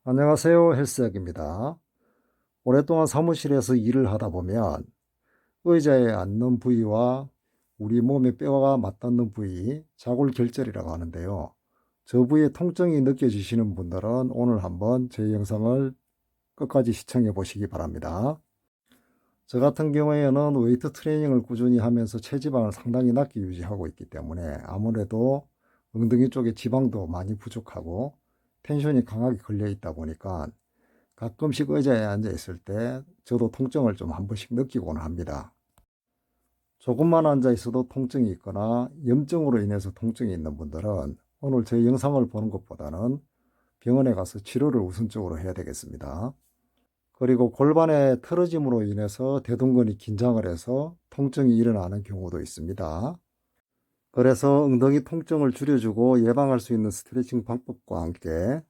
안녕하세요. 헬스약입니다. 오랫동안 사무실에서 일을 하다 보면 의자에 앉는 부위와 우리 몸의 뼈가 맞닿는 부위, 자골결절이라고 하는데요. 저 부위에 통증이 느껴지시는 분들은 오늘 한번 제 영상을 끝까지 시청해 보시기 바랍니다. 저 같은 경우에는 웨이트 트레이닝을 꾸준히 하면서 체지방을 상당히 낮게 유지하고 있기 때문에 아무래도 엉덩이 쪽에 지방도 많이 부족하고 텐션이 강하게 걸려 있다 보니까 가끔씩 의자에 앉아 있을 때 저도 통증을 좀 한 번씩 느끼곤 합니다. 조금만 앉아 있어도 통증이 있거나 염증으로 인해서 통증이 있는 분들은 오늘 제 영상을 보는 것보다는 병원에 가서 치료를 우선적으로 해야 되겠습니다. 그리고 골반의 틀어짐으로 인해서 대둔근이 긴장을 해서 통증이 일어나는 경우도 있습니다. 그래서 엉덩이 통증을 줄여주고 예방할 수 있는 스트레칭 방법과 함께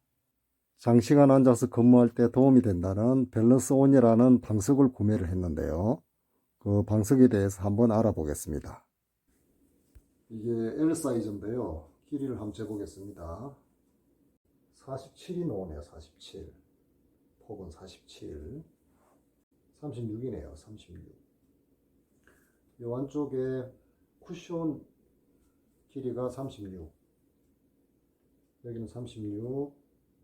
장시간 앉아서 근무할 때 도움이 된다는 밸런스 온이라는 방석을 구매를 했는데요. 그 방석에 대해서 한번 알아보겠습니다. 이게 L 사이즈인데요. 길이를 한번 재보겠습니다. 47이 나오네요. 47. 폭은 47. 36이네요. 36. 이 안쪽에 쿠션 길이가 36. 여기는 36.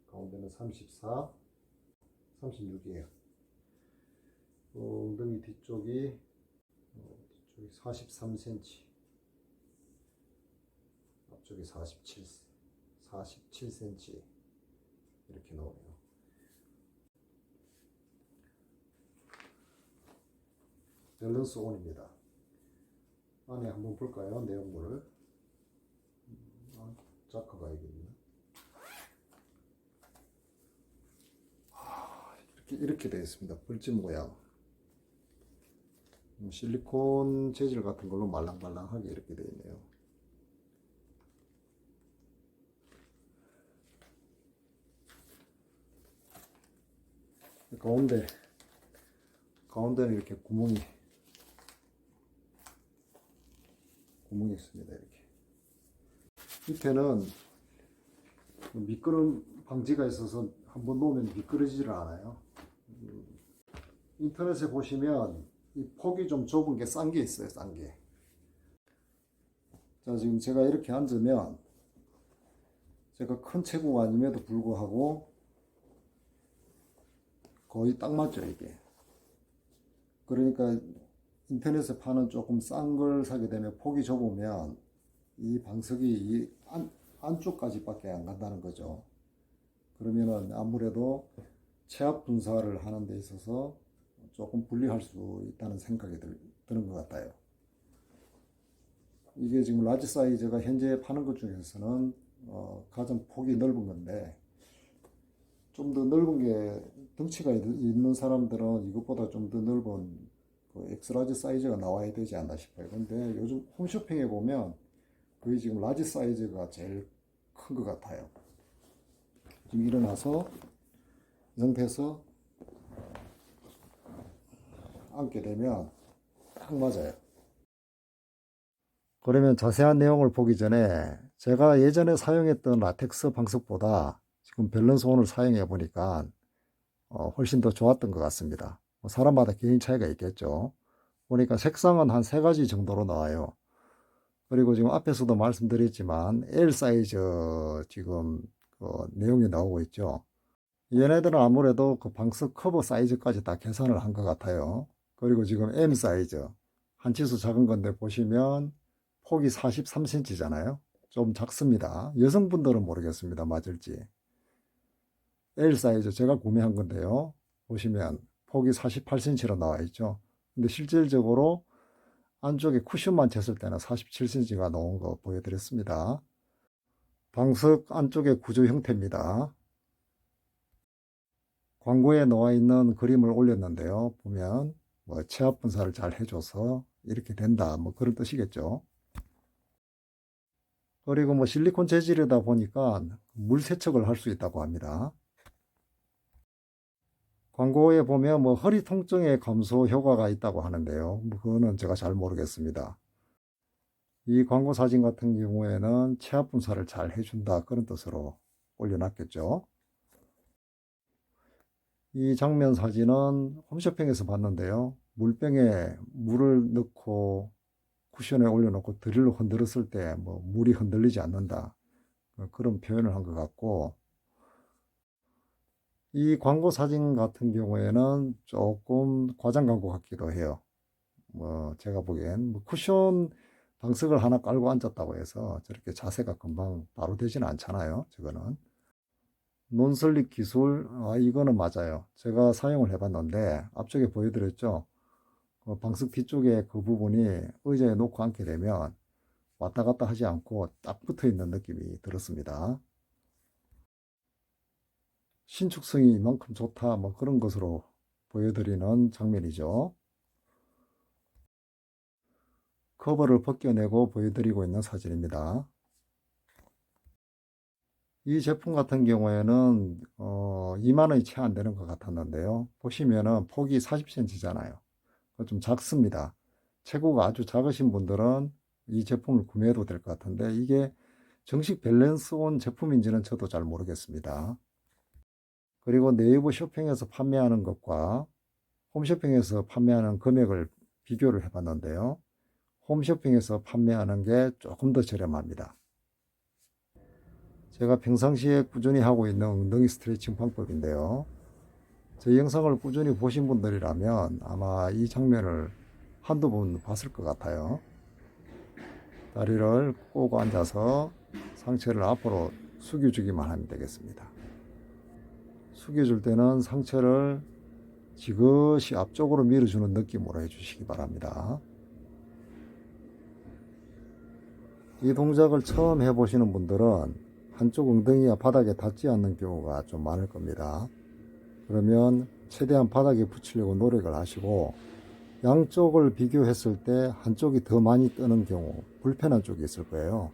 가운데는 34. 36이에요. 엉덩이 뒤쪽이 43cm, 앞쪽이 47cm 이렇게 나오네요. 밸런스 온입니다. 안에 한번 볼까요? 내용물을. 자크가 이겠네. 이렇게 되어 있습니다. 벌집 모양. 실리콘 재질 같은 걸로 말랑말랑하게 이렇게 되어 있네요. 가운데는 이렇게 구멍이 있습니다. 이렇게 밑에는 미끄럼 방지가 있어서 한번 놓으면 미끄러지질 않아요. 인터넷에 보시면 이 폭이 좀 좁은 게 싼 게 있어요. 싼 게. 자, 지금 제가 이렇게 앉으면 제가 큰 체구가 아님에도 불구하고 거의 딱 맞죠, 이게. 그러니까 인터넷에 파는 조금 싼 걸 사게 되면 폭이 좁으면 이 방석이 이 안쪽까지밖에 안 간다는 거죠. 그러면은 아무래도 체압 분사를 하는 데 있어서 조금 불리할 수 있다는 생각이 드는 것 같아요. 이게 지금 라지 사이즈가 현재 파는 것 중에서는 가장 폭이 넓은 건데, 좀 더 넓은 게 덩치가 있는 사람들은 이것보다 좀 더 넓은 그 엑스라지 사이즈가 나와야 되지 않나 싶어요. 근데 요즘 홈쇼핑에 보면 거의 지금 라지 사이즈가 제일 큰 것 같아요. 지금 일어나서 이 상태에서 앉게 되면 딱 맞아요. 그러면 자세한 내용을 보기 전에 제가 예전에 사용했던 라텍스 방석보다 지금 밸런스 온을 사용해 보니까 훨씬 더 좋았던 것 같습니다. 사람마다 개인 차이가 있겠죠. 보니까 색상은 한 세 가지 정도로 나와요. 그리고 지금 앞에서도 말씀드렸지만 L 사이즈 지금 내용이 나오고 있죠. 얘네들은 아무래도 그 방석 커버 사이즈까지 다 계산을 한 것 같아요. 그리고 지금 M 사이즈 한 치수 작은 건데 보시면 폭이 43cm잖아요. 좀 작습니다. 여성분들은 모르겠습니다. 맞을지. L 사이즈 제가 구매한 건데요. 보시면 폭이 48cm로 나와 있죠. 근데 실질적으로 안쪽에 쿠션만 쟀을 때는 47cm가 나온 거 보여드렸습니다. 방석 안쪽의 구조 형태입니다. 광고에 나와 있는 그림을 올렸는데요. 보면 뭐 체압 분사를 잘 해줘서 이렇게 된다. 뭐 그런 뜻이겠죠. 그리고 뭐 실리콘 재질이다 보니까 물 세척을 할 수 있다고 합니다. 광고에 보면 뭐 허리 통증의 감소 효과가 있다고 하는데요. 뭐 그거는 제가 잘 모르겠습니다. 이 광고 사진 같은 경우에는 체압 분사를 잘 해준다 그런 뜻으로 올려놨겠죠. 이 장면 사진은 홈쇼핑에서 봤는데요. 물병에 물을 넣고 쿠션에 올려놓고 드릴로 흔들었을 때 뭐 물이 흔들리지 않는다. 그런 표현을 한 것 같고, 이 광고 사진 같은 경우에는 조금 과장 광고 같기도 해요. 뭐 제가 보기엔 뭐 쿠션 방석을 하나 깔고 앉았다고 해서 저렇게 자세가 금방 바로 되지는 않잖아요. 저거는 논슬립 기술, 이거는 맞아요. 제가 사용을 해봤는데 앞쪽에 보여드렸죠. 그 방석 뒤쪽에 그 부분이 의자에 놓고 앉게 되면 왔다 갔다 하지 않고 딱 붙어 있는 느낌이 들었습니다. 신축성이 이만큼 좋다, 뭐 그런 것으로 보여드리는 장면이죠. 커버를 벗겨내고 보여드리고 있는 사진입니다. 이 제품 같은 경우에는 2만 원이 채 안 되는 것 같았는데요. 보시면은 폭이 40cm잖아요. 좀 작습니다. 체구가 아주 작으신 분들은 이 제품을 구매해도 될 것 같은데 이게 정식 밸런스 온 제품인지는 저도 잘 모르겠습니다. 그리고 네이버 쇼핑에서 판매하는 것과 홈쇼핑에서 판매하는 금액을 비교를 해봤는데요. 홈쇼핑에서 판매하는 게 조금 더 저렴합니다. 제가 평상시에 꾸준히 하고 있는 엉덩이 스트레칭 방법인데요. 제 영상을 꾸준히 보신 분들이라면 아마 이 장면을 한두 번 봤을 것 같아요. 다리를 꼬고 앉아서 상체를 앞으로 숙여주기만 하면 되겠습니다. 숙여줄 때는 상체를 지그시 앞쪽으로 밀어주는 느낌으로 해주시기 바랍니다. 이 동작을 처음 해보시는 분들은 한쪽 엉덩이가 바닥에 닿지 않는 경우가 좀 많을 겁니다. 그러면 최대한 바닥에 붙이려고 노력을 하시고 양쪽을 비교했을 때 한쪽이 더 많이 뜨는 경우 불편한 쪽이 있을 거예요.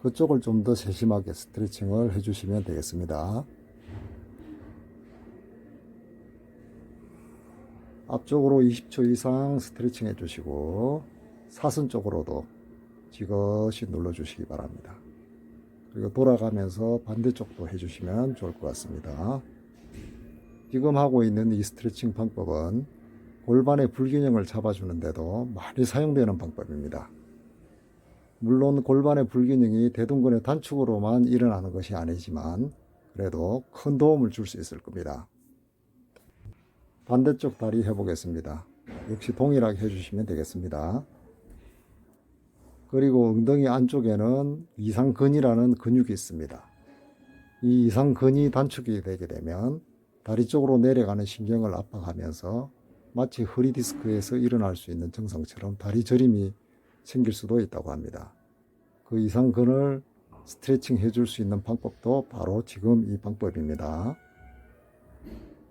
그쪽을 좀 더 세심하게 스트레칭을 해주시면 되겠습니다. 앞쪽으로 20초 이상 스트레칭 해주시고 사선 쪽으로도 지그시 눌러주시기 바랍니다. 그리고 돌아가면서 반대쪽도 해주시면 좋을 것 같습니다. 지금 하고 있는 이 스트레칭 방법은 골반의 불균형을 잡아주는데도 많이 사용되는 방법입니다. 물론 골반의 불균형이 대둔근의 단축으로만 일어나는 것이 아니지만 그래도 큰 도움을 줄 수 있을 겁니다. 반대쪽 다리 해보겠습니다. 역시 동일하게 해주시면 되겠습니다. 그리고 엉덩이 안쪽에는 이상근이라는 근육이 있습니다. 이 이상근이 단축이 되게 되면 다리 쪽으로 내려가는 신경을 압박하면서 마치 허리 디스크에서 일어날 수 있는 증상처럼 다리 저림이 생길 수도 있다고 합니다. 그 이상근을 스트레칭 해줄 수 있는 방법도 바로 지금 이 방법입니다.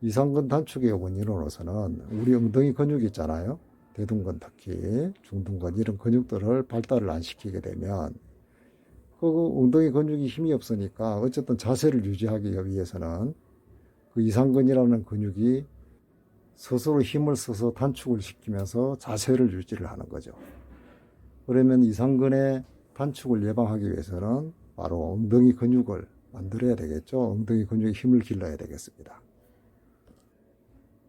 이상근 단축의 원인으로서는 우리 엉덩이 근육이 있잖아요. 대둔근 특히 중둔근 이런 근육들을 발달을 안 시키게 되면 그 엉덩이 근육이 힘이 없으니까 어쨌든 자세를 유지하기 위해서는 그 이상근이라는 근육이 스스로 힘을 써서 단축을 시키면서 자세를 유지를 하는 거죠. 그러면 이상근의 단축을 예방하기 위해서는 바로 엉덩이 근육을 만들어야 되겠죠. 엉덩이 근육에 힘을 길러야 되겠습니다.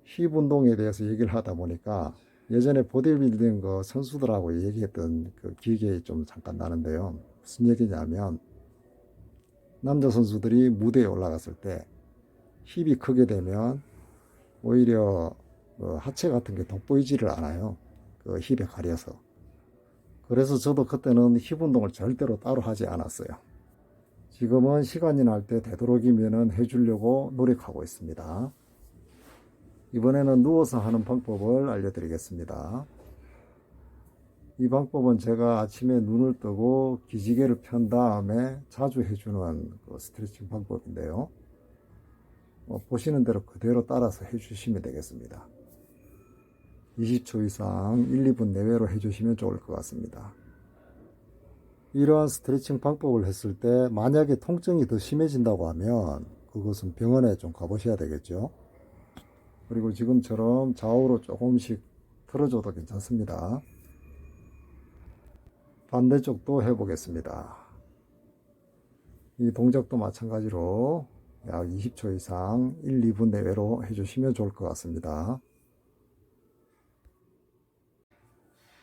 힙 운동에 대해서 얘기를 하다 보니까 예전에 보디빌딩 그 선수들하고 얘기했던 그 기억이 좀 잠깐 나는데요. 무슨 얘기냐면 남자 선수들이 무대에 올라갔을 때 힙이 크게 되면 오히려 하체 같은 게 돋보이지를 않아요. 그 힙에 가려서. 그래서 저도 그때는 힙 운동을 절대로 따로 하지 않았어요. 지금은 시간이 날 때 되도록이면 해주려고 노력하고 있습니다. 이번에는 누워서 하는 방법을 알려드리겠습니다. 이 방법은 제가 아침에 눈을 뜨고 기지개를 편 다음에 자주 해주는 그 스트레칭 방법인데요. 보시는 대로 그대로 따라서 해주시면 되겠습니다. 20초 이상 1, 2분 내외로 해주시면 좋을 것 같습니다. 이러한 스트레칭 방법을 했을 때 만약에 통증이 더 심해진다고 하면 그것은 병원에 좀 가보셔야 되겠죠. 그리고 지금처럼 좌우로 조금씩 틀어줘도 괜찮습니다. 반대쪽도 해보겠습니다. 이 동작도 마찬가지로 약 20초 이상 1, 2분 내외로 해주시면 좋을 것 같습니다.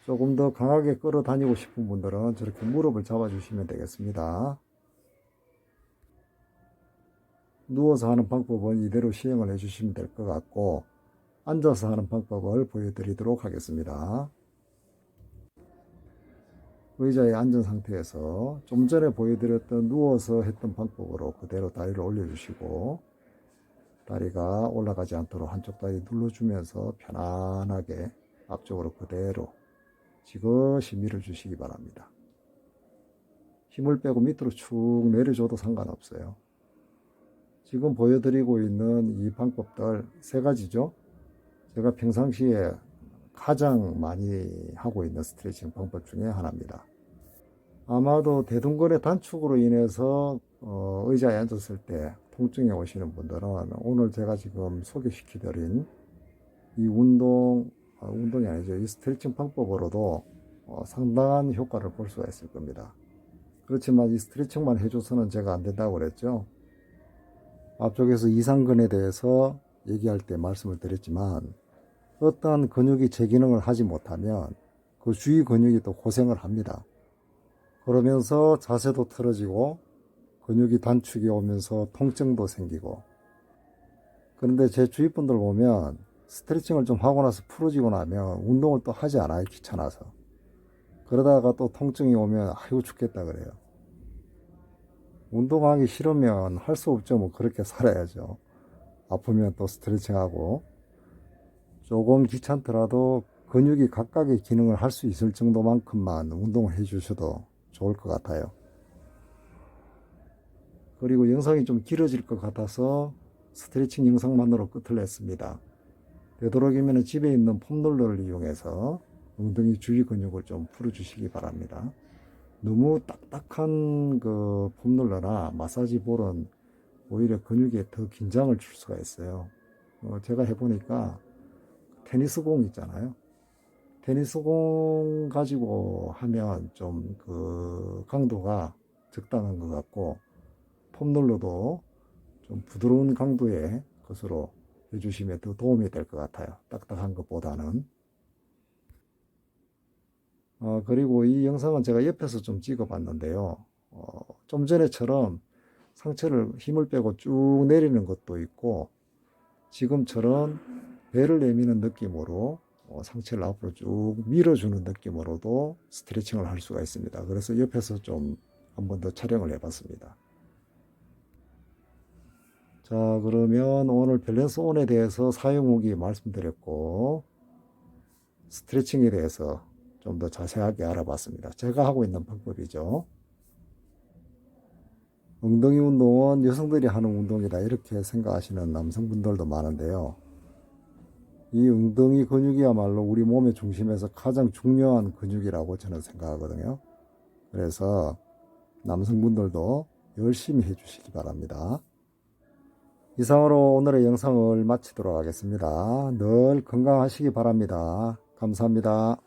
조금 더 강하게 끌어다니고 싶은 분들은 저렇게 무릎을 잡아주시면 되겠습니다. 누워서 하는 방법은 이대로 시행을 해주시면 될 것 같고, 앉아서 하는 방법을 보여드리도록 하겠습니다. 의자에 앉은 상태에서 좀 전에 보여드렸던 누워서 했던 방법으로 그대로 다리를 올려주시고, 다리가 올라가지 않도록 한쪽 다리 눌러주면서 편안하게 앞쪽으로 그대로 지그시 밀어주시기 바랍니다. 힘을 빼고 밑으로 축 내려줘도 상관없어요. 지금 보여드리고 있는 이 방법들 세 가지죠. 제가 평상시에 가장 많이 하고 있는 스트레칭 방법 중에 하나입니다. 아마도 대둔근의 단축으로 인해서 의자에 앉았을 때 통증이 오시는 분들은 오늘 제가 지금 소개시켜드린 이 운동이 아니죠. 이 스트레칭 방법으로도 상당한 효과를 볼 수가 있을 겁니다. 그렇지만 이 스트레칭만 해줘서는 제가 안 된다고 그랬죠. 앞쪽에서 이상근에 대해서 얘기할 때 말씀을 드렸지만, 어떠한 근육이 제 기능을 하지 못하면 그 주위 근육이 또 고생을 합니다. 그러면서 자세도 틀어지고 근육이 단축이 오면서 통증도 생기고. 그런데 제 주위 분들 보면 스트레칭을 좀 하고 나서 풀어지고 나면 운동을 또 하지 않아요. 귀찮아서. 그러다가 또 통증이 오면 아이고 죽겠다 그래요. 운동하기 싫으면 할 수 없죠. 뭐 그렇게 살아야죠. 아프면 또 스트레칭하고. 조금 귀찮더라도 근육이 각각의 기능을 할 수 있을 정도만큼만 운동을 해 주셔도 좋을 것 같아요. 그리고 영상이 좀 길어질 것 같아서 스트레칭 영상만으로 끝을 냈습니다. 되도록이면 집에 있는 폼롤러를 이용해서 엉덩이 주위 근육을 좀 풀어주시기 바랍니다. 너무 딱딱한 그 폼롤러나 마사지 볼은 오히려 근육에 더 긴장을 줄 수가 있어요. 제가 해보니까 테니스공 있잖아요. 테니스공 가지고 하면 좀 그 강도가 적당한 것 같고, 폼롤러도 좀 부드러운 강도의 것으로 해주시면 더 도움이 될 것 같아요. 딱딱한 것보다는. 그리고 이 영상은 제가 옆에서 좀 찍어 봤는데요. 좀 전에처럼 상체를 힘을 빼고 쭉 내리는 것도 있고, 지금처럼 배를 내미는 느낌으로 상체를 앞으로 쭉 밀어주는 느낌으로도 스트레칭을 할 수가 있습니다. 그래서 옆에서 좀 한 번 더 촬영을 해봤습니다. 자, 그러면 오늘 밸런스 온에 대해서 사용 후기 말씀드렸고, 스트레칭에 대해서 좀 더 자세하게 알아봤습니다. 제가 하고 있는 방법이죠. 엉덩이 운동은 여성들이 하는 운동이다 이렇게 생각하시는 남성분들도 많은데요. 이 엉덩이 근육이야말로 우리 몸의 중심에서 가장 중요한 근육이라고 저는 생각하거든요. 그래서 남성분들도 열심히 해주시기 바랍니다. 이상으로 오늘의 영상을 마치도록 하겠습니다. 늘 건강하시기 바랍니다. 감사합니다.